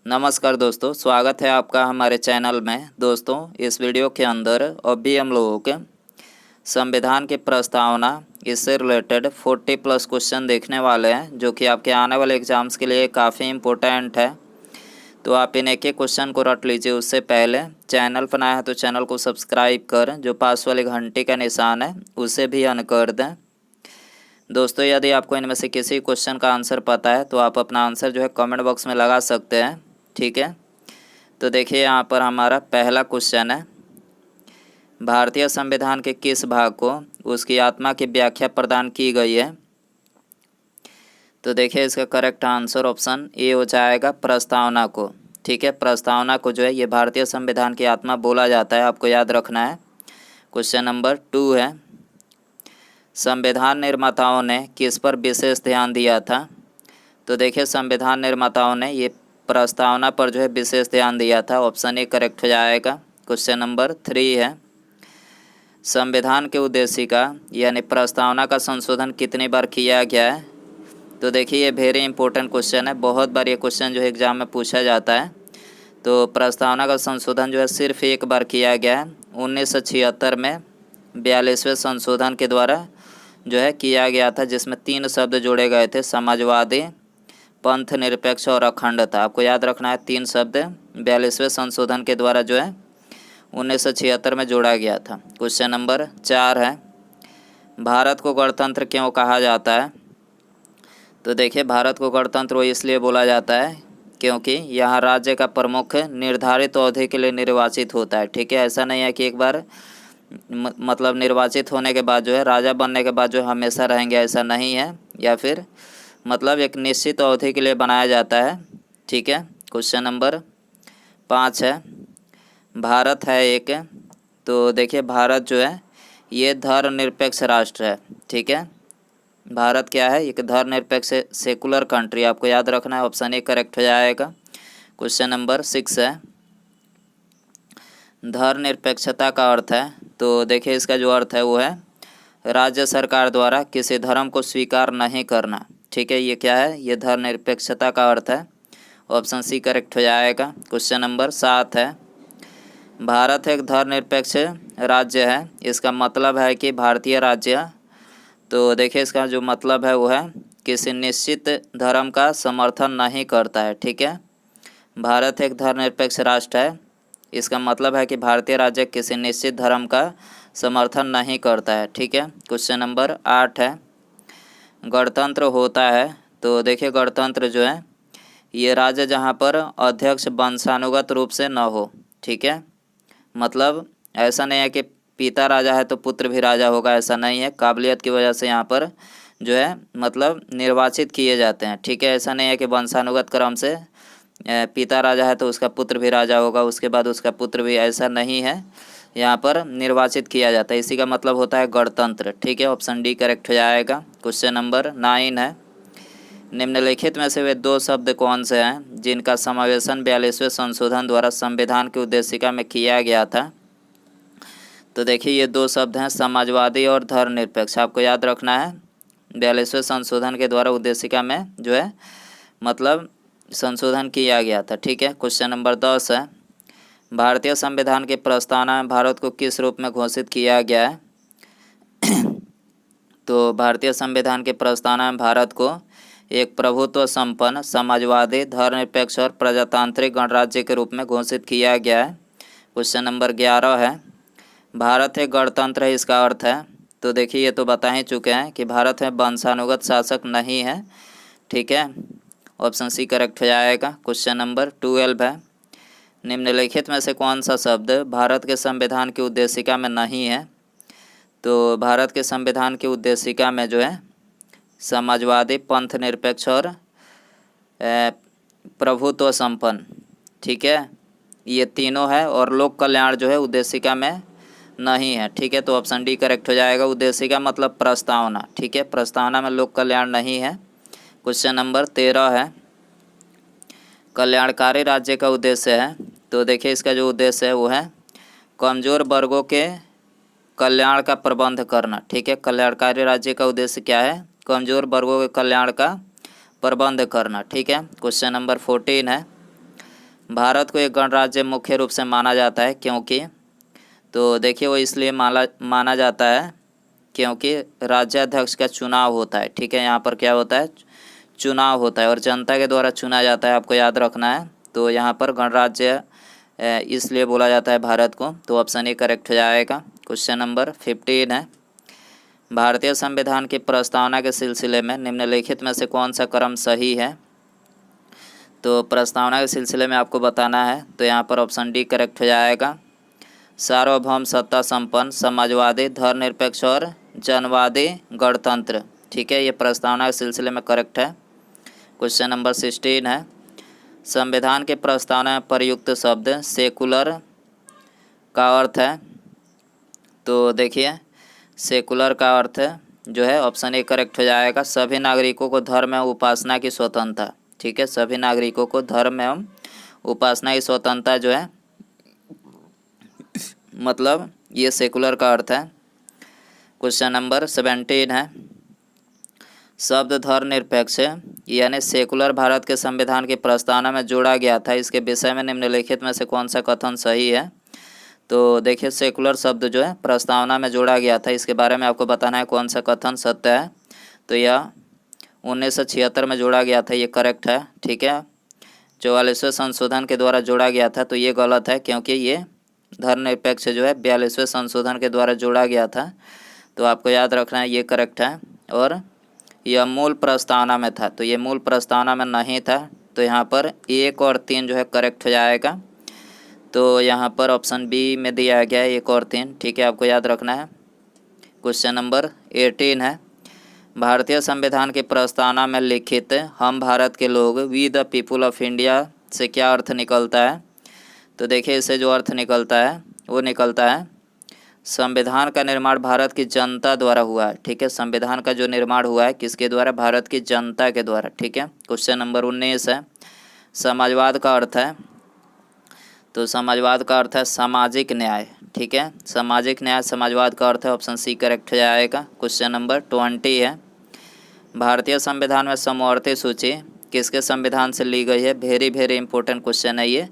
नमस्कार दोस्तों, स्वागत है आपका हमारे चैनल में। दोस्तों, इस वीडियो के अंदर अभी हम लोगों के संविधान की प्रस्तावना इससे रिलेटेड 40 प्लस क्वेश्चन देखने वाले हैं, जो कि आपके आने वाले एग्जाम्स के लिए काफ़ी इम्पोर्टेंट है। तो आप इन एक एक क्वेश्चन को रट लीजिए। उससे पहले चैनल पर नया है तो चैनल को सब्सक्राइब कर, जो पास वाले घंटी का निशान है उसे भी ऑन कर दें। दोस्तों, यदि आपको इनमें से किसी क्वेश्चन का आंसर पता है तो आप अपना आंसर जो है कमेंट बॉक्स में लगा सकते हैं, ठीक है। तो देखिए, यहाँ पर हमारा पहला क्वेश्चन है, भारतीय संविधान के किस भाग को उसकी आत्मा की व्याख्या प्रदान की गई है। तो देखिए, इसका करेक्ट आंसर ऑप्शन ए हो जाएगा, प्रस्तावना को। ठीक है, प्रस्तावना को जो है ये भारतीय संविधान की आत्मा बोला जाता है, आपको याद रखना है। क्वेश्चन नंबर 2 है, संविधान निर्माताओं ने किस पर विशेष ध्यान दिया था। तो देखिए, संविधान निर्माताओं ने ये प्रस्तावना पर जो है विशेष ध्यान दिया था, ऑप्शन ए करेक्ट हो जाएगा। क्वेश्चन नंबर 3 है, संविधान के उद्देशिका यानी प्रस्तावना का संशोधन कितनी बार किया गया है। तो देखिए, ये वेरी इंपॉर्टेंट क्वेश्चन है, बहुत बार ये क्वेश्चन जो है एग्जाम में पूछा जाता है। तो प्रस्तावना का संशोधन जो है सिर्फ एक बार किया गया है, 1976 में 42वें संशोधन के द्वारा जो है किया गया था, जिसमें 3 शब्द जोड़े गए थे, समाजवादी, पंथ निरपेक्ष और अखंडता। आपको याद रखना है, 3 शब्द 42वें संशोधन के द्वारा जो है 1976 में जोड़ा गया था। क्वेश्चन नंबर 4 है, भारत को गणतंत्र क्यों कहा जाता है। तो देखिए, भारत को गणतंत्र इसलिए बोला जाता है क्योंकि यहाँ राज्य का प्रमुख निर्धारित अवधि के लिए निर्वाचित होता है। ठीक है, ऐसा नहीं है कि एक बार मतलब निर्वाचित होने के बाद जो है राजा बनने के बाद जो हमेशा रहेंगे, ऐसा नहीं है, या फिर मतलब एक निश्चित अवधि के लिए बनाया जाता है। ठीक है, क्वेश्चन नंबर 5 है, भारत है एक। तो देखिए, भारत जो है ये धर्मनिरपेक्ष राष्ट्र है। ठीक है, भारत क्या है, एक धर्मनिरपेक्ष सेकुलर कंट्री, आपको याद रखना है, ऑप्शन ए करेक्ट हो जाएगा। क्वेश्चन नंबर 6 है, धर्मनिरपेक्षता का अर्थ है। तो देखिए, इसका जो अर्थ है वो है राज्य सरकार द्वारा किसी धर्म को स्वीकार नहीं करना। ठीक है, ये क्या है, ये धर्मनिरपेक्षता का अर्थ है, ऑप्शन सी करेक्ट हो जाएगा। क्वेश्चन नंबर 7 है, भारत एक धर्मनिरपेक्ष राज्य है, इसका मतलब है कि भारतीय राज्य। तो देखिए, इसका जो मतलब है वो है किसी निश्चित धर्म का समर्थन नहीं करता है। ठीक है, भारत एक धर्मनिरपेक्ष राष्ट्र है, इसका मतलब है कि भारतीय राज्य किसी निश्चित धर्म का समर्थन नहीं करता है। ठीक है, क्वेश्चन नंबर 8 है, गणतंत्र होता है। तो देखिए, गणतंत्र जो है ये राज्य जहाँ पर अध्यक्ष वंशानुगत रूप से न हो। ठीक है, मतलब ऐसा नहीं है कि पिता राजा है तो पुत्र भी राजा होगा, ऐसा नहीं है। काबिलियत की वजह से यहाँ पर जो है मतलब निर्वाचित किए जाते हैं। ठीक है, ऐसा नहीं है कि वंशानुगत क्रम से पिता राजा है तो उसका पुत्र भी राजा होगा, उसके बाद उसका पुत्र भी, ऐसा नहीं है। यहाँ पर निर्वाचित किया जाता है, इसी का मतलब होता है गणतंत्र। ठीक है, ऑप्शन डी करेक्ट हो जाएगा। क्वेश्चन नंबर 9 है, निम्नलिखित में से वे 2 शब्द कौन से हैं जिनका समावेशन 42वें संशोधन द्वारा संविधान की उद्देशिका में किया गया था। तो देखिए, ये 2 शब्द हैं, समाजवादी और धर्मनिरपेक्ष। आपको याद रखना है, 42वें संशोधन के द्वारा उद्देशिका में जो है मतलब संशोधन किया गया था। ठीक है, क्वेश्चन नंबर 10 है, भारतीय संविधान की प्रस्तावना में भारत को किस रूप में घोषित किया गया है। तो भारतीय संविधान की प्रस्तावना में भारत को एक प्रभुत्व संपन्न, समाजवादी, धर्मनिरपेक्ष और प्रजातांत्रिक गणराज्य के रूप में घोषित किया गया है। क्वेश्चन नंबर 11 है, भारत एक गणतंत्र है, इसका अर्थ है। तो देखिए, ये तो बता ही चुके हैं कि भारत में वंशानुगत शासक नहीं है। ठीक है, ऑप्शन सी करेक्ट हो जाएगा। क्वेश्चन नंबर 12 है, निम्नलिखित में से कौन सा शब्द भारत के संविधान की उद्देशिका में नहीं है। तो भारत के संविधान की उद्देशिका में जो है समाजवादी, पंथ निरपेक्ष और प्रभुत्व संपन्न, ठीक है, ये तीनों है, और लोक कल्याण जो है उद्देशिका में नहीं है। ठीक है, तो ऑप्शन डी करेक्ट हो जाएगा। उद्देशिका मतलब प्रस्तावना। ठीक है, प्रस्तावना में लोक कल्याण नहीं है। क्वेश्चन नंबर 13 है, कल्याणकारी राज्य का उद्देश्य है। तो देखिए, इसका जो उद्देश्य है वो है कमज़ोर वर्गों के कल्याण का प्रबंध करना। ठीक है, कल्याणकारी राज्य का उद्देश्य क्या है, कमज़ोर वर्गों के कल्याण का प्रबंध करना। ठीक है, क्वेश्चन नंबर 14 है, भारत को एक गणराज्य मुख्य रूप से माना जाता है क्योंकि, तो देखिए वो इसलिए माना जाता है क्योंकि राज्याध्यक्ष का चुनाव होता है। ठीक है, यहाँ पर क्या होता है, चुनाव होता है और जनता के द्वारा चुना जाता है, आपको याद रखना है। तो यहाँ पर गणराज्य इसलिए बोला जाता है भारत को। तो ऑप्शन ए करेक्ट हो जाएगा। क्वेश्चन नंबर 15 है, भारतीय संविधान की प्रस्तावना के सिलसिले में निम्नलिखित में से कौन सा क्रम सही है। तो प्रस्तावना के सिलसिले में आपको बताना है, तो यहाँ पर ऑप्शन डी करेक्ट हो जाएगा। सार्वभौम सत्ता संपन्न, समाजवादी, धर्मनिरपेक्ष और जनवादी गणतंत्र। ठीक है, ये प्रस्तावना के सिलसिले में करेक्ट है। क्वेश्चन नंबर 16 है, संविधान के प्रस्तावना में प्रयुक्त शब्द सेकुलर का अर्थ है। तो देखिए सेकुलर का अर्थ जो है ऑप्शन ए करेक्ट हो जाएगा। सभी नागरिकों को धर्म एवं उपासना की स्वतंत्रता। ठीक है, सभी नागरिकों को धर्म एवं उपासना की स्वतंत्रता जो है, मतलब ये सेकुलर का अर्थ है। क्वेश्चन नंबर 17 है, शब्द धर्मनिरपेक्ष यानी सेकुलर भारत के संविधान की प्रस्तावना में जोड़ा गया था, इसके विषय में निम्नलिखित में से कौन सा कथन सही है। तो देखिए सेकुलर शब्द जो है प्रस्तावना में जोड़ा गया था, इसके बारे में आपको बताना है कौन सा कथन सत्य है। तो यह 1976 में जोड़ा गया था, ये करेक्ट है। ठीक है, 44वें संशोधन के द्वारा जोड़ा गया था, तो ये गलत है क्योंकि ये धर्मनिरपेक्ष जो है 42वें संशोधन के द्वारा जोड़ा गया था। तो आपको याद रखना है, ये करेक्ट है। और यह मूल प्रस्तावना में था, तो ये मूल प्रस्तावना में नहीं था। तो यहाँ पर 1 और 3 जो है करेक्ट हो जाएगा। तो यहाँ पर ऑप्शन बी में दिया गया है 1 और 3। ठीक है, आपको याद रखना है। क्वेश्चन नंबर 18 है, भारतीय संविधान की प्रस्तावना में लिखित हम भारत के लोग we the people of India से क्या अर्थ निकलता है। तो देखिए इससे जो अर्थ निकलता है वो निकलता है संविधान का निर्माण भारत की जनता द्वारा हुआ है। ठीक है, संविधान का जो निर्माण हुआ है किसके द्वारा, भारत की जनता के द्वारा। ठीक है, क्वेश्चन नंबर 19 है, समाजवाद का अर्थ है। तो समाजवाद का अर्थ है सामाजिक न्याय। ठीक है, सामाजिक न्याय समाजवाद का अर्थ है, ऑप्शन सी करेक्ट हो जाएगा। क्वेश्चन नंबर 20 है, भारतीय संविधान में समवर्ती सूची किसके संविधान से ली गई है। वेरी इंपॉर्टेंट क्वेश्चन है ये।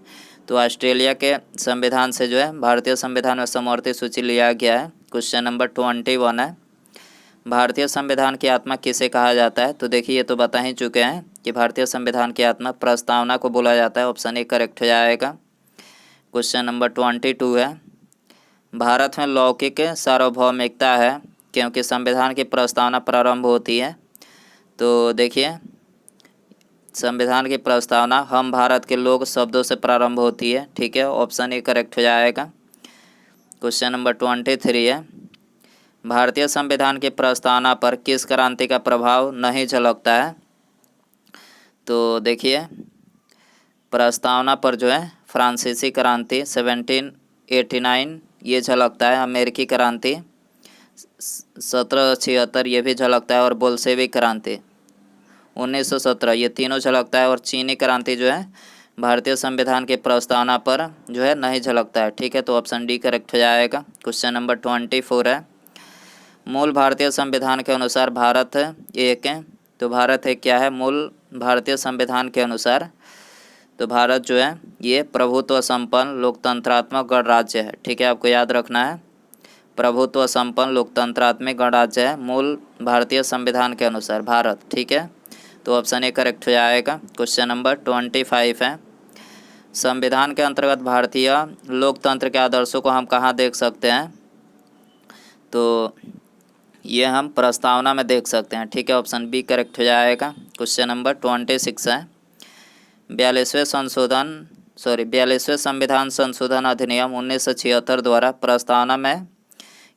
तो ऑस्ट्रेलिया के संविधान से जो है भारतीय संविधान में समवर्ती सूची लिया गया है। क्वेश्चन नंबर 21 है, भारतीय संविधान की आत्मा किसे कहा जाता है। तो देखिए ये तो बता ही चुके हैं कि भारतीय संविधान की आत्मा प्रस्तावना को बोला जाता है, ऑप्शन ए करेक्ट हो जाएगा। क्वेश्चन नंबर 22 है, भारत में लौकिक सार्वभौमिकता है क्योंकि संविधान की प्रस्तावना प्रारंभ होती है। तो देखिए संविधान की प्रस्तावना हम भारत के लोग शब्दों से प्रारंभ होती है। ठीक है, ऑप्शन ए करेक्ट हो जाएगा। क्वेश्चन नंबर 23 है, भारतीय संविधान की प्रस्तावना पर किस क्रांति का प्रभाव नहीं झलकता है। तो देखिए प्रस्तावना पर जो है फ्रांसीसी क्रांति 1789 ये झलकता है, अमेरिकी क्रांति 1776 ये भी झलकता है, और बोल्शेविक क्रांति 1917 ये तीनों झलकता है, और चीनी क्रांति जो है भारतीय संविधान के प्रस्तावना पर जो है नहीं झलकता है। ठीक है, तो ऑप्शन डी करेक्ट हो जाएगा। क्वेश्चन नंबर 24 है, मूल भारतीय संविधान के अनुसार भारत एक है। तो भारत एक क्या है, मूल भारतीय संविधान के अनुसार तो भारत जो है ये प्रभुत्व संपन्न लोकतंत्रात्मक गणराज्य है। ठीक है, आपको याद रखना है, प्रभुत्व संपन्न लोकतंत्रात्मक गणराज्य है मूल भारतीय संविधान के अनुसार भारत। ठीक है, तो ऑप्शन ए करेक्ट हो जाएगा। क्वेश्चन नंबर 25 है, संविधान के अंतर्गत भारतीय लोकतंत्र के आदर्शों को हम कहाँ देख सकते हैं। तो ये हम प्रस्तावना में देख सकते हैं। ठीक है, ऑप्शन बी करेक्ट हो जाएगा। क्वेश्चन नंबर 26 है, 42वें संविधान संशोधन अधिनियम 1976 द्वारा प्रस्तावना में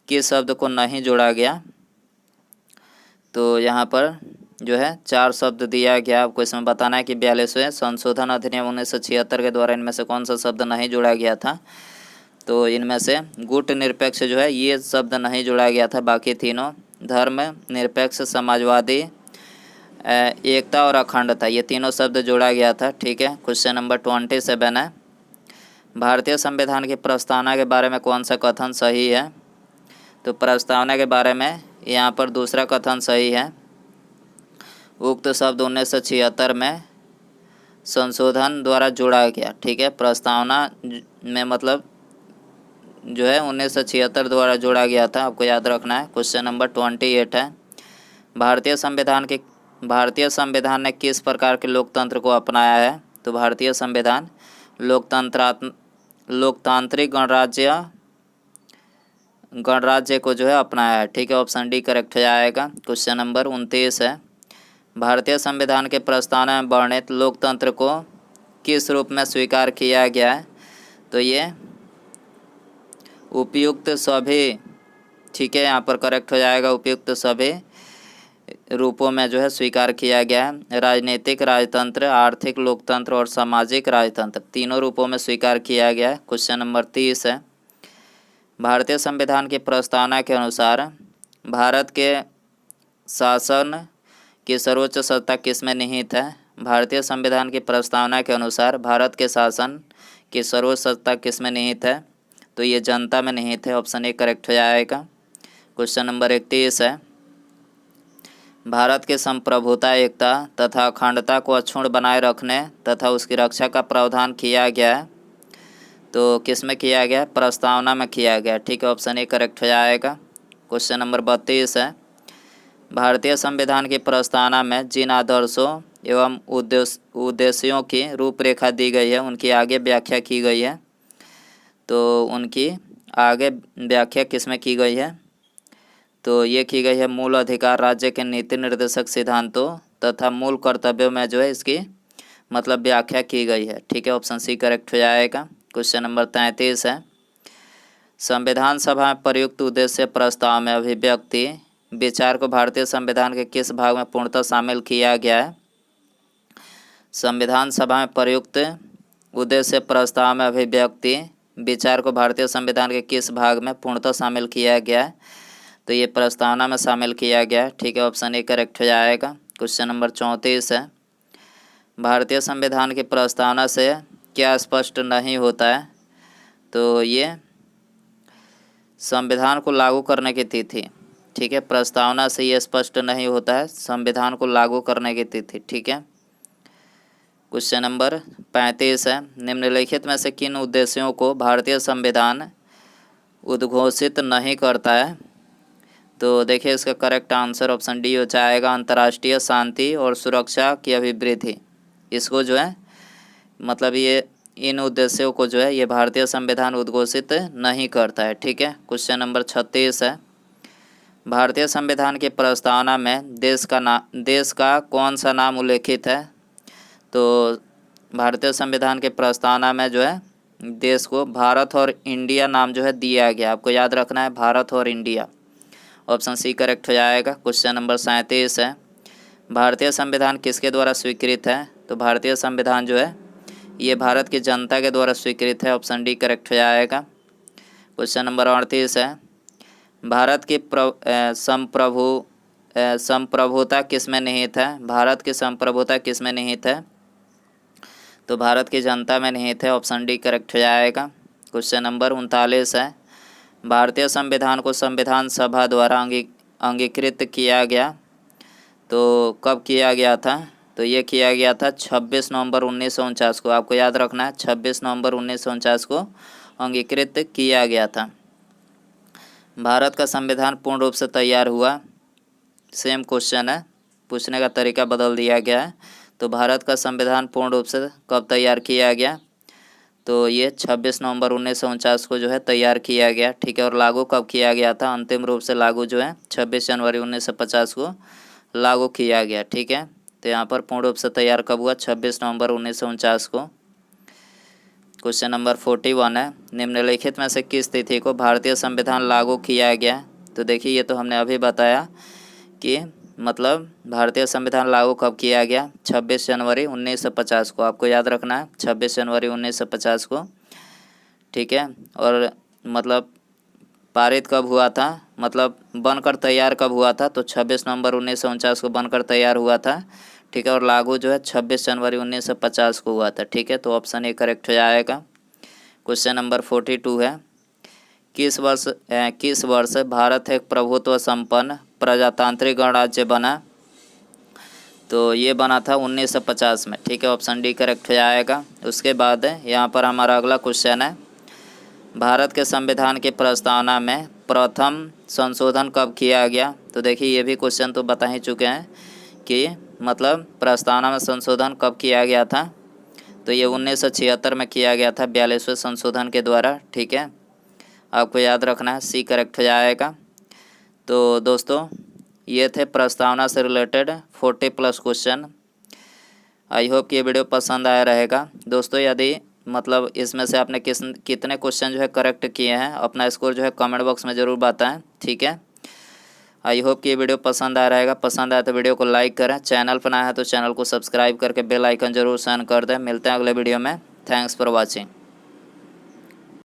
किस शब्द को नहीं जोड़ा गया। तो यहाँ पर जो है 4 शब्द दिया गया, आपको इसमें बताना है कि 42वें संशोधन अधिनियम 1976 के द्वारा इनमें से कौन सा शब्द नहीं जोड़ा गया था। तो इनमें से गुट निरपेक्ष जो है ये शब्द नहीं जोड़ा गया था, बाकी तीनों धर्म निरपेक्ष, समाजवादी, एकता और अखंडता ये तीनों शब्द जोड़ा गया था। ठीक है, क्वेश्चन नंबर 27 है, भारतीय संविधान की प्रस्तावना के बारे में कौन सा कथन सही है। तो प्रस्तावना के बारे में यहाँ पर दूसरा कथन सही है, उक्त शब्द 1976 में संशोधन द्वारा जोड़ा गया। ठीक है, प्रस्तावना में मतलब जो है 1976 द्वारा जोड़ा गया था, आपको याद रखना है। क्वेश्चन नंबर 28 है, भारतीय संविधान ने किस प्रकार के लोकतंत्र को अपनाया है? तो भारतीय संविधान लोकतांत्रिक गणराज्य को जो है अपनाया है। ठीक है, ऑप्शन डी करेक्ट हो जाएगा। क्वेश्चन नंबर 29 है, भारतीय संविधान के प्रस्तावना में वर्णित लोकतंत्र को किस रूप में स्वीकार किया गया है? तो ये उपयुक्त सभी, ठीक है, यहाँ पर करेक्ट हो जाएगा, उपयुक्त सभी रूपों में जो है स्वीकार किया गया है। राजनीतिक राजतंत्र, आर्थिक लोकतंत्र और सामाजिक राजतंत्र, तीनों रूपों में स्वीकार किया गया है। क्वेश्चन नंबर 30 है, भारतीय संविधान की प्रस्तावना के अनुसार भारत के शासन की सर्वोच्च सत्ता किसमें निहित है? भारतीय संविधान की प्रस्तावना के अनुसार भारत के शासन की सर्वोच्च सत्ता किसमें निहित है? तो ये जनता में निहित है। ऑप्शन ए करेक्ट हो जाएगा। क्वेश्चन नंबर 31 है, भारत के संप्रभुता, एकता तथा अखंडता को अक्षुण्ण बनाए रखने तथा उसकी रक्षा का प्रावधान किया गया है। तो किस में किया गया? प्रस्तावना में किया गया। ठीक है, ऑप्शन ए करेक्ट हो जाएगा। क्वेश्चन नंबर 32 है, भारतीय संविधान की प्रस्तावना में जिन आदर्शों एवं उद्देश्यों की रूपरेखा दी गई है उनकी आगे व्याख्या की गई है। तो उनकी आगे व्याख्या किस में की गई है? तो ये की गई है मूल अधिकार, राज्य के नीति निर्देशक सिद्धांतों तथा मूल कर्तव्यों में जो है इसकी मतलब व्याख्या की गई है। ठीक है, ऑप्शन सी करेक्ट हो जाएगा। क्वेश्चन नंबर 33 है, संविधान सभा में प्रयुक्त उद्देश्य प्रस्ताव में अभिव्यक्ति विचार को भारतीय संविधान के किस भाग में पूर्णतः शामिल किया गया है? संविधान सभा में प्रयुक्त उद्देश्य प्रस्ताव में अभिव्यक्ति विचार को भारतीय संविधान के किस भाग में पूर्णतः शामिल किया गया है? तो ये प्रस्तावना में शामिल किया गया है। ठीक है, ऑप्शन ए करेक्ट हो जाएगा। क्वेश्चन नंबर 34 है, भारतीय संविधान की प्रस्तावना से क्या स्पष्ट नहीं होता है? तो ये संविधान को लागू करने की तिथि। ठीक है, प्रस्तावना से ये स्पष्ट नहीं होता है संविधान को लागू करने की तिथि। ठीक है, क्वेश्चन नंबर 35 है, निम्नलिखित में से किन उद्देश्यों को भारतीय संविधान उद्घोषित नहीं करता है? तो देखिए इसका करेक्ट आंसर ऑप्शन डी हो जाएगा, अंतर्राष्ट्रीय शांति और सुरक्षा की अभिवृद्धि। इसको जो है मतलब ये इन उद्देश्यों को जो है ये भारतीय संविधान उद्घोषित नहीं करता है। ठीक है, क्वेश्चन नंबर 36 है, भारतीय संविधान की प्रस्तावना में देश का कौन सा नाम उल्लेखित है? तो भारतीय संविधान के प्रस्तावना में जो है देश को भारत और इंडिया नाम जो है दिया गया। आपको याद रखना है, भारत और इंडिया। ऑप्शन सी करेक्ट हो जाएगा। क्वेश्चन नंबर 37 है, भारतीय संविधान किसके द्वारा स्वीकृत है? तो भारतीय संविधान जो है ये भारत की जनता के द्वारा स्वीकृत है। ऑप्शन डी करेक्ट हो जाएगा। क्वेश्चन नंबर 38 है, भारत की संप्रभुता किस में निहित है? भारत की संप्रभुता किस में निहित है? तो भारत की जनता में निहित है। ऑप्शन डी करेक्ट हो जाएगा। क्वेश्चन नंबर 39 है, भारतीय संविधान को संविधान सभा द्वारा अंगीकृत किया गया। तो कब किया गया था? तो ये किया गया था 26 नवंबर 1949 को। आपको याद रखना है, 26 नवंबर 1949 को अंगीकृत किया गया था। भारत का संविधान पूर्ण रूप से तैयार हुआ, सेम क्वेश्चन है, पूछने का तरीका बदल दिया गया है। तो भारत का संविधान पूर्ण रूप से कब तैयार किया गया? तो ये 26 नवंबर 1949 को जो है तैयार किया गया। ठीक है, और लागू कब किया गया था? अंतिम रूप से लागू जो है 26 जनवरी 1950 को लागू किया गया। ठीक है, तो यहाँ पर पूर्ण रूप से तैयार कब हुआ? 26 नवंबर 1949 को। क्वेश्चन नंबर 41 है, निम्नलिखित में से किस तिथि को भारतीय संविधान लागू किया गया? तो देखिए ये तो हमने अभी बताया कि मतलब भारतीय संविधान लागू कब किया गया? 26 जनवरी 1950 को। आपको याद रखना है 26 जनवरी 1950 को। ठीक है, और मतलब पारित कब हुआ था, मतलब बनकर तैयार कब हुआ था? तो 26 नवंबर 1949 को बनकर तैयार हुआ था। ठीक है, और लागू जो है 26 जनवरी 1950 को हुआ था। ठीक है, तो ऑप्शन ए करेक्ट हो जाएगा। क्वेश्चन नंबर 42 है, किस वर्ष भारत एक प्रभुत्व संपन्न प्रजातांत्रिक गणराज्य बना? तो ये बना था 1950 में, ठीक है। ऑप्शन डी करेक्ट हो जाएगा। उसके बाद यहाँ पर हमारा अगला क्वेश्चन है, भारत के संविधान की प्रस्तावना में प्रथम संशोधन कब किया गया। तो देखिए ये भी क्वेश्चन तो बता ही चुके हैं कि मतलब प्रस्तावना में संशोधन कब किया गया था। तो ये 1976 में किया गया था 42वें संशोधन के द्वारा, ठीक है। आपको याद रखना है, सी करेक्ट हो जाएगा। तो दोस्तों ये थे प्रस्तावना से रिलेटेड 40+ क्वेश्चन। आई होप कि ये वीडियो पसंद आया रहेगा दोस्तों। यदि मतलब इसमें से आपने कितने क्वेश्चन जो है करेक्ट किए हैं, अपना स्कोर जो है कमेंट बॉक्स में ज़रूर बताएं, ठीक है। आई होप कि ये वीडियो पसंद आया रहेगा। पसंद आया तो वीडियो को लाइक करें, चैनल पर नया है तो चैनल को सब्सक्राइब करके बेल आइकन जरूर ऑन कर दें। मिलते हैं अगले वीडियो में। Thanks for watching.